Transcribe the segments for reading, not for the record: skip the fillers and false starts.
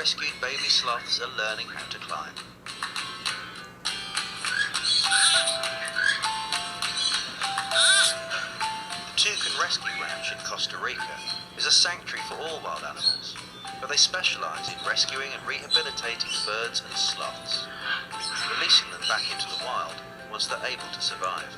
rescued baby sloths are learning how to climb. The Toucan Rescue Ranch in Costa Rica is a sanctuary for all wild animals, but they specialise in rescuing and rehabilitating birds and sloths, releasing them back into the wild once they're able to survive.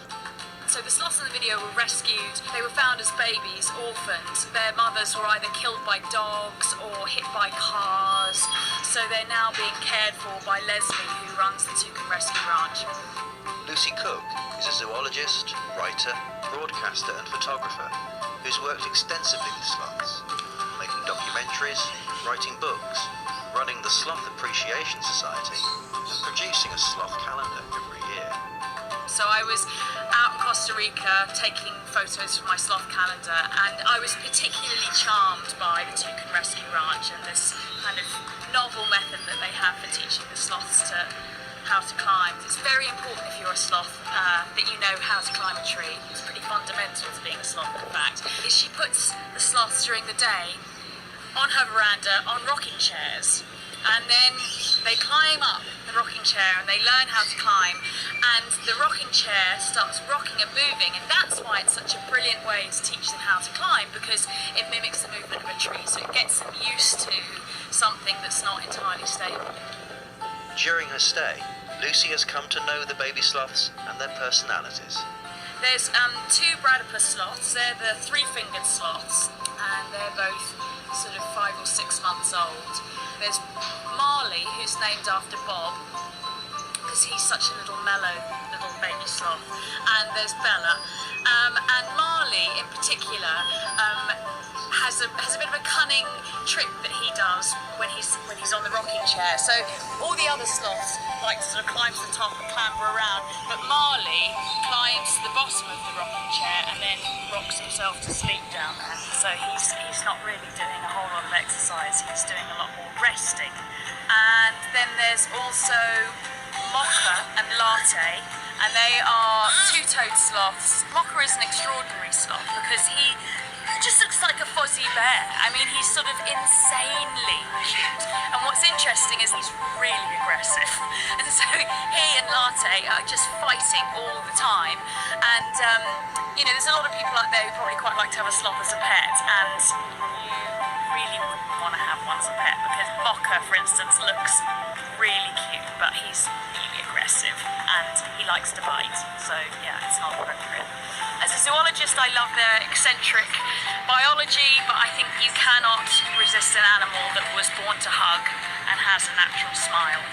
So the sloths in the video were rescued. They were found as babies, orphans. Their mothers were either killed by dogs or hit by cars. So they're now being cared for by Leslie, who runs the Toucan Rescue Ranch. Lucy Cook is a zoologist, writer, broadcaster and photographer who's worked extensively with sloths, making documentaries, writing books, running the Sloth Appreciation Society and producing a sloth calendar every year. So I was out in Costa Rica taking photos for my sloth calendar, and I was particularly charmed by the Toucan Rescue Ranch and this kind of novel method that they have for teaching the sloths how to climb. It's very important if you're a sloth that you know how to climb a tree. It's pretty fundamental to being a sloth, in fact. She puts the sloths during the day on her veranda on rocking chairs, and then they climb up the rocking chair and they learn how to climb, and the rocking chair starts rocking and moving, and that's why it's such a brilliant way to teach them how to climb, because it mimics the movement of a tree, so it gets them used to something that's not entirely stable. During her stay, Lucy has come to know the baby sloths and their personalities. There's two bradipus sloths. They're the three-fingered sloths, and they're both sort of 5 or 6 months old. There's Marley, who's named after Bob, because he's such a little mellow little baby sloth. And there's Bella. And Marley, in particular, has a bit of a cunning trick that he does when he's on the rocking chair. So all the other sloths like to sort of climb to the top and clamber around, but Marley climbs to the bottom of the rocking chair and then rocks himself to sleep down there. So he's not really doing a whole lot of exercise, he's doing a lot more resting. And then there's also Mocha and Latte, and they are two-toed sloths. Mocha is an extraordinary sloth because he just looks like a fuzzy bear. I mean, he's sort of insanely cute. And what's interesting is he's really aggressive. And so he and Latte are just fighting all the time. And, you know, there's a lot of people out there who probably quite like to have a sloth as a pet. And you really wouldn't want to have one as a pet, because Mocha, for instance, looks really cute, but he's really aggressive and he likes to bite. So, yeah, it's not appropriate. As a zoologist, I love their eccentric biology, but I think you cannot resist an animal that was born to hug and has a natural smile.